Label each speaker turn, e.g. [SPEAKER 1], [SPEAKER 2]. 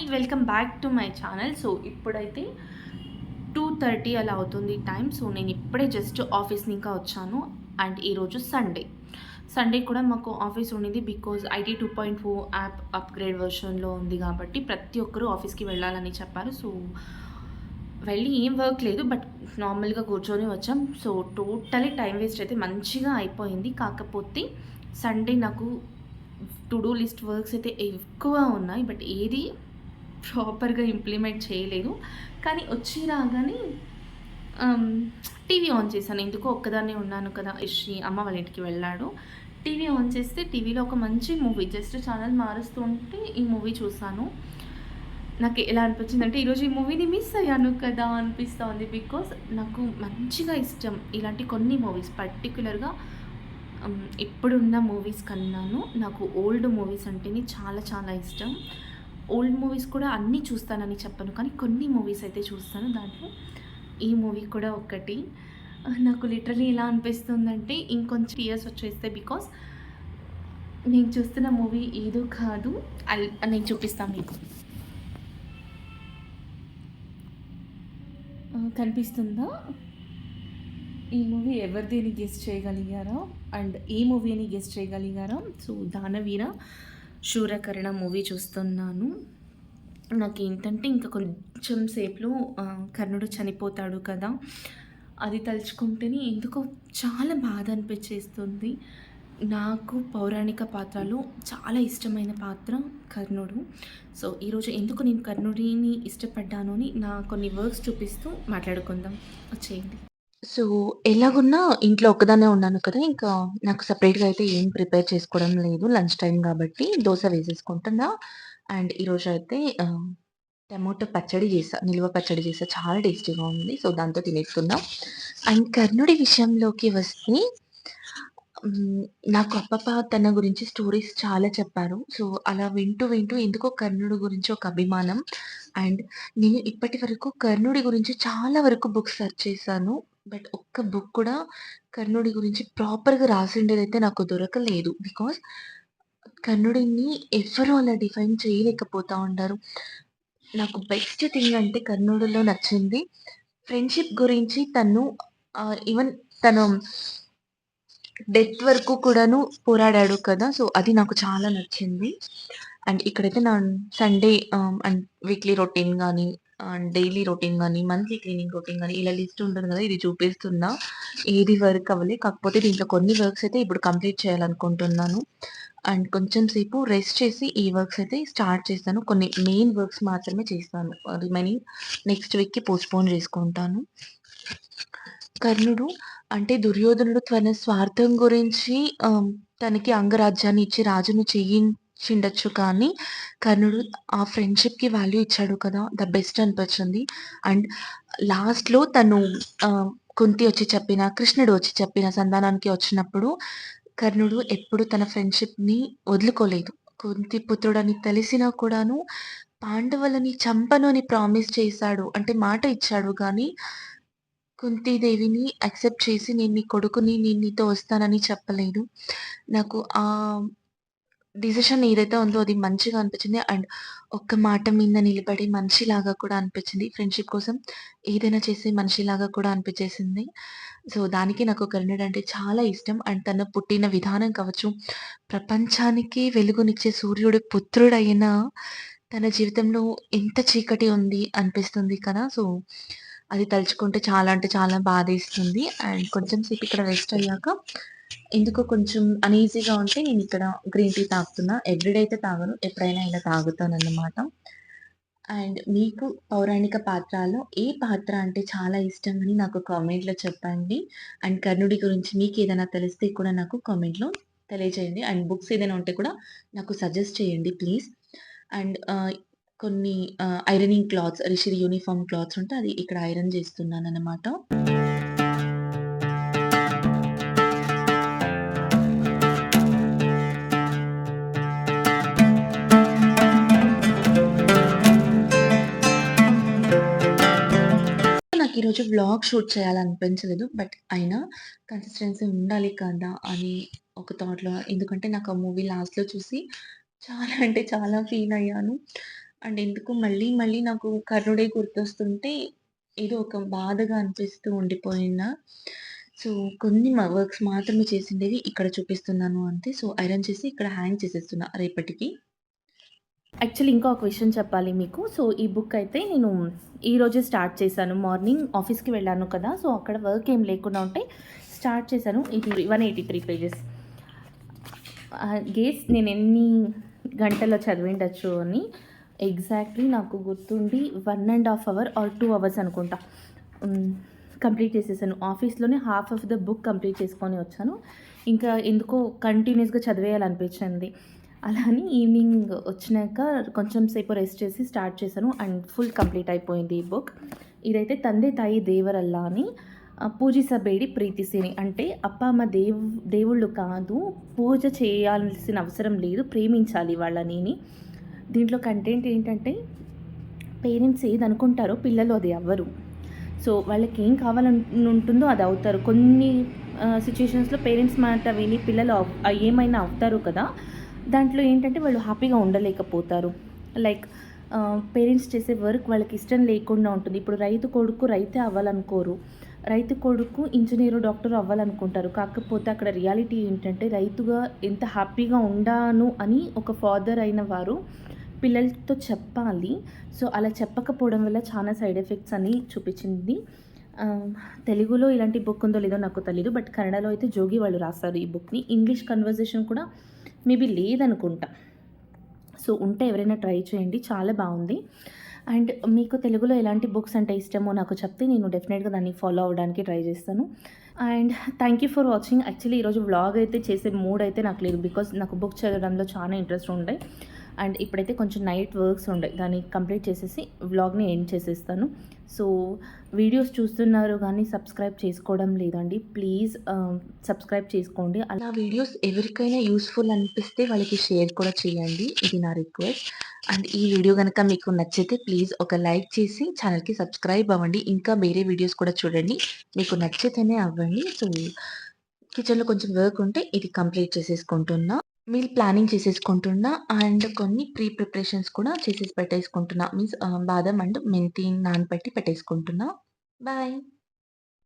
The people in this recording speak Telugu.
[SPEAKER 1] Welcome back to my channel. So, ఇప్పుడైతే 2:30 అలా అవుతుంది టైం. సో, నేను ఇప్పుడే జస్ట్ ఆఫీస్ ఇంకా వచ్చాను. అండ్ ఈరోజు సండే. సండే కూడా మాకు ఆఫీస్ ఉండింది. బికాజ్ ఐటీ 2.4 యాప్ అప్‌గ్రేడ్ వెర్షన్‌లో ఉంది కాబట్టి ప్రతి ఒక్కరు ఆఫీస్‌కి వెళ్ళాలని చెప్పారు. సో, వెళ్ళి ఏం వర్క్ లేదు. బట్ నార్మల్‌గా కూర్చొని వచ్చాం. సో, టోటలీ టైం వేస్ట్ అయితే మంచిగా అయిపోయింది. కాకపోతే సండే నాకు టు డూ లిస్ట్ వర్క్స్ అయితే ఎక్కువ ఉన్నాయి. బట్ ఏది ప్రాపర్‌గా ఇంప్లిమెంట్ చేయలేదు. కానీ వచ్చి రాగానే ఆహ్, టీవీ ఆన్ చేశాను. ఎందుకో ఒక్కదాన్నే ఉన్నాను కదా! యష్ అమ్మ వాళ్ళ ఇంటికి వెళ్ళాడు. టీవీ ఆన్ చేస్తే టీవీలో ఒక మంచి మూవీ జస్ట్ ఛానల్ మారుస్తూ ఉంటే ఈ మూవీ చూసాను. నాకు ఎలా అనిపించిందంటే ఈరోజు ఈ మూవీని మిస్ అయ్యాను కదా! అనిపిస్తా ఉంది. బికాజ్ నాకు మంచిగా ఇష్టం ఇలాంటి కొన్ని మూవీస్ పర్టిక్యులర్‌గా ఇప్పుడున్న మూవీస్ కన్నాను నాకు ఓల్డ్ మూవీస్ అంటేనే చాలా చాలా ఇష్టం. ఓల్డ్ మూవీస్ కూడా అన్నీ చూస్తానని చెప్పను. కానీ కొన్ని మూవీస్ అయితే చూస్తాను. దాంట్లో ఈ మూవీ కూడా ఒకటి. నాకు లిటరల్లీ ఎలా అనిపిస్తుందంటే ఇంకొంచెం టీయర్స్ వచ్చేస్తాయి. బికాజ్ నేను చూస్తున్న మూవీ ఏదో కాదు. నేను చూపిస్తాను మీకు. కనిపిస్తుందా? ఈ మూవీ ఎవరిది అని గెస్ చేయగలిగారా? అండ్ ఏ మూవీ అని గెస్ చేయగలిగారా? సో, 'దానవీర శూరకర్ణ' మూవీ చూస్తున్నాను. నాకేంటంటే ఇంకా కొంచెం సేపులో కర్ణుడు చనిపోతాడు కదా! అది తలుచుకుంటేనే ఎందుకో చాలా బాధ అనిపించేస్తుంది. నాకు పౌరాణిక పాత్రలో చాలా ఇష్టమైన పాత్ర కర్ణుడు. సో, ఈరోజు ఎందుకు నేను కర్ణుడిని ఇష్టపడ్డాను అని నా కొన్ని వర్క్స్ చూపిస్తూ మాట్లాడుకుందాం. వచ్చేయండి. సో, ఎలాగున్నా ఇంట్లో ఒక్కదాన్నే ఉన్నాను కదా! ఇంకా నాకు సెపరేట్‌గా అయితే ఏం ప్రిపేర్ చేసుకోవడం లేదు. లంచ్ టైమ్ గాబట్టి దోస వేసేసుకుంటున్నా. అండ్ ఈరోజైతే టమాటో పచ్చడి చేశా. నిల్వ పచ్చడి చేశా. చాలా టేస్టీగా ఉంది. సో, దాంతో తినేస్తున్నా. అండ్ కర్ణుడి విషయంలోకి వస్తే హ్మ్. నాకు అప్పప్ప తన గురించి స్టోరీస్ చాలా చెప్పారు. సో, అలా వింటూ, వింటూ ఎందుకో కర్ణుడు గురించి ఒక అభిమానం. అండ్ నేను ఇప్పటి వరకు కర్ణుడి గురించి చాలా వరకు బుక్స్ సెర్చ్ చేశాను. బట్ ఒక్క బుక్ కూడా కర్ణుడి గురించి ప్రాపర్‌గా రాసిండేదైతే నాకు దొరకలేదు. బికాజ్ కర్ణుడిని ఎవ్వరు అలా డిఫైన్ చేయలేకపోతా ఉంటారు. నాకు బెస్ట్ థింగ్ అంటే కర్ణుడిలో నచ్చింది ఫ్రెండ్‌షిప్ గురించి తను ఈవెన్ తను డెత్ వరకు కూడాను పోరాడాడు కదా! సో, అది నాకు చాలా నచ్చింది. అండ్ ఇక్కడైతే నా సండే అండ్ వీక్లీ రొటీన్ గాని, డైలీ రొటీన్ గాని, మంత్లీ క్లీనింగ్ రొటీన్ గాని ఇలా లిస్ట్ ఉంటుంది కదా! ఇది చూపిస్తున్నా. ఏది వర్క్ అవ్వలే. కాకపోతే దీంట్లో కొన్ని వర్క్స్ అయితే ఇప్పుడు కంప్లీట్ చేయాలనుకుంటున్నాను. అండ్ కొంచెం సేపు రెస్ట్ చేసి ఈ వర్క్స్ అయితే స్టార్ట్ చేస్తాను. కొన్ని మెయిన్ వర్క్స్ మాత్రమే చేస్తాను. రిమైనింగ్ నెక్స్ట్ వీక్‌కి పోస్ట్‌పోన్ చేసుకుంటాను. కర్ణుడు అంటే దుర్యోధనుడు తన స్వార్థం గురించి తనకి అంగరాజ్యాన్ని ఇచ్చి రాజుని చేయించిండొచ్చు కానీ, కర్ణుడు ఆ ఫ్రెండ్‌షిప్‌కి వాల్యూ ఇచ్చాడు కదా! ద బెస్ట్ అనిపించింది. అండ్ లాస్ట్‌లో తను కుంతి వచ్చి చెప్పిన, కృష్ణుడు వచ్చి చెప్పిన సంధానానికి వచ్చినప్పుడు కర్ణుడు ఎప్పుడు తన ఫ్రెండ్‌షిప్‌ని వదులుకోలేదు. కుంతి పుత్రుడని తెలిసినా కూడాను పాండవులని చంపను అని ప్రామిస్ చేశాడు. అంటే మాట ఇచ్చాడు గానీ కుంతీదేవిని యాక్సెప్ట్ చేసి నేను నీ కొడుకుని నేను నీతో వస్తానని చెప్పలేదు. నాకు డిసిషన్ ఏదైతే ఉందో అది మంచిగా అనిపించింది. అండ్ ఒక్క మాట మీద నిలబడి మనిషిలాగా కూడా అనిపించింది. ఫ్రెండ్‌షిప్ కోసం ఏదైనా చేసే మనిషిలాగా కూడా అనిపించేసింది. సో, దానికి నాకు కర్ణుడు అంటే చాలా ఇష్టం. అండ్ తను పుట్టిన విధానం కావచ్చు, ప్రపంచానికి వెలుగునిచ్చే సూర్యుడి పుత్రుడైన తన జీవితంలో ఎంత చీకటి ఉంది అనిపిస్తుంది కదా! సో, అది తలుచుకుంటే చాలా అంటే చాలా బాధేస్తుంది. అండ్ కొంచెం సేపు ఇక్కడ రెస్ట్ అయ్యాక ఎందుకో కొంచెం అనీజీగా ఉంటే నేనిక్కడ గ్రీన్ టీ తాగుతున్నా. ఎవ్రీడే అయితే తాగను. ఎప్పుడైనా ఇలా తాగుతానన్నమాట. అండ్ మీకు పౌరాణిక పాత్రలో ఏ పాత్ర అంటే చాలా ఇష్టమని నాకు కామెంట్‌లో చెప్పండి. అండ్ కర్ణుడి గురించి మీకేదైనా తెలిస్తే కూడా నాకు కామెంట్‌లో తెలియజేయండి. అండ్ బుక్స్ ఏదైనా ఉంటే కూడా నాకు సజెస్ట్ చేయండి ప్లీజ్. అండ్ కొన్ని ironing clothes, Rishi uniform clothes ఉంటే అది ఇక్కడ ఐరన్ చేస్తున్నానన్నమాట. నాకీరోజు వ్లాగ్ షూట్ చేయాలనిపించలేదు. బట్ అయినా కన్సిస్టెన్సీ ఉండాలి కదా! అని ఒక థాట్‌లో ఎందుకంటే నాకు ఆ మూవీ లాస్ట్‌లో చూసి చాలా అంటే చాలా ఫీలయ్యాను. అండ్ ఎందుకో మళ్ళీ మళ్ళీ నాకు కర్ణుడే గుర్తొస్తుంటే ఏదో ఒక బాధగా అనిపిస్తూ ఉండిపోయిందా. సో, కొన్ని వర్క్స్ మాత్రమే చేసిండేవి ఇక్కడ చూపిస్తున్నాను అంతే. సో, ఐరన్ చేసి ఇక్కడ హ్యాంగ్ చేసేస్తున్నా రేపటికి. యాక్చువల్లీ ఇంకా ఒక విషయం చెప్పాలి మీకు. సో, ఈ బుక్ అయితే నేను ఈరోజే స్టార్ట్ చేశాను. మార్నింగ్ ఆఫీస్‌కి వెళ్ళాను కదా! సో, అక్కడ వర్క్ ఏం లేకుండా ఉంటే స్టార్ట్ చేశాను. ఇది 183 పేజెస్. గెస్ నేనెన్ని గంటల్లో చదివిండొచ్చు అని. ఎగ్జాక్ట్‌లీ నాకు గుర్తుండి 1 ½ అవర్ ఆర్ 2 అవర్స్ అనుకుంటా. కంప్లీట్ చేసేసాను. ఆఫీస్‌లోనే half of the book complete చేసుకొని వచ్చాను. ఇంకా ఎందుకో కంటిన్యూయస్‌గా చదివేయాలనిపించింది. అలా అని ఈవినింగ్ వచ్చినాక కొంచెం సేపు రెస్ట్ చేసి స్టార్ట్ చేశాను. అండ్ ఫుల్ కంప్లీట్ అయిపోయింది ఈ బుక్. ఇదైతే 'తందె తాయి దేవరల్ల' అని పూజిసಬೇಡಿ ప్రీతిసేని. అంటే అప్ప అమ్మ దేవుళ్ళు కాదు, పూజ చేయాల్సిన అవసరం లేదు, ప్రేమించాలి వాళ్ళని. దీంట్లో కంటెంట్ ఏంటంటే పేరెంట్స్ ఏదనుకుంటారో పిల్లలు అది అవ్వరు. సో, వాళ్ళకేం కావాలని ఉంటుందో అది అవుతారు. కొన్ని సిట్యుయేషన్స్‌లో పేరెంట్స్ మాట విని పిల్లలు ఏమైనా అవుతారు కదా! దాంట్లో ఏంటంటే వాళ్ళు హ్యాపీగా ఉండలేకపోతారు. లైక్ పేరెంట్స్ చేసే వర్క్ వాళ్ళకి ఇష్టం లేకుండా ఉంటుంది. ఇప్పుడు రైతు కొడుకు రైతే అవ్వాలనుకోరు. రైతు కొడుకు ఇంజినీరు, డాక్టరు అవ్వాలనుకుంటారు. కాకపోతే అక్కడ రియాలిటీ ఏంటంటే రైతుగా ఎంత హ్యాపీగా ఉండాను అని ఒక ఫాదర్ అయిన వారు పిల్లలతో చెప్పాలి. సో, అలా చెప్పకపోవడం వల్ల చాలా సైడ్ ఎఫెక్ట్స్ అని చూపించింది. తెలుగులో ఇలాంటి బుక్ ఉందో లేదో నాకు తెలీదు. బట్ కన్నడలో అయితే జోగి వాళ్ళు రాస్తారు ఈ బుక్‌ని. ఇంగ్లీష్ కన్వర్జేషన్ కూడా మేబీ లేదనుకుంటా. సో, ఉంటే ఎవరైనా ట్రై చేయండి. చాలా బావుంది. అండ్ మీకు తెలుగులో ఎలాంటి బుక్స్ అంటే ఇష్టమో నాకు చెప్తే నేను డెఫినెట్‌గా దాన్ని ఫాలో అవ్వడానికి ట్రై చేస్తాను. And thank you for watching. Actually ఈరోజు వ్లాగ్ అయితే చేసే మూడ్ అయితే నాకు లేదు. బికాజ్ నాకు బుక్ చదవడంలో చాలా ఇంట్రెస్ట్ ఉండే. అండ్ ఇప్పుడైతే కొంచెం నైట్ వర్క్స్ ఉండే. దాన్ని కంప్లీట్ చేసేసి వ్లాగ్‌ని ఎండ్ చేసేస్తాను. సో, వీడియోస్ చూస్తున్నారు గానీ సబ్స్క్రైబ్ చేసుకోవడం లేదండి. ప్లీజ్ సబ్స్క్రైబ్ చేసుకోండి. అలా వీడియోస్ ఎవరికైనా యూజ్‌ఫుల్ అనిపిస్తే వాళ్ళకి షేర్ కూడా చేయండి. ఇది నా రిక్వెస్ట్. అండ్ ఈ వీడియో గనక మీకు నచ్చితే ప్లీజ్ ఒక లైక్ చేసి ఛానల్‌కి సబ్స్క్రైబ్ అవ్వండి. ఇంకా వేరే వీడియోస్ కూడా చూడండి. మీకు నచ్చితేనే అవ్వండి. సో, కిచెన్‌లో కొంచెం వర్క్ ఉంటే ఇది కంప్లీట్ చేసేసుకుంటున్నా. మీల్ ప్లానింగ్ చేసేసుకుంటున్నా. అండ్ కొన్ని ప్రిపరేషన్స్ కూడా చేసేసి పెట్టేసుకుంటున్నా. మీన్స్ బాదం అండ్ మెంతి నానబెట్టి పెట్టేసుకుంటున్నా. బాయ్.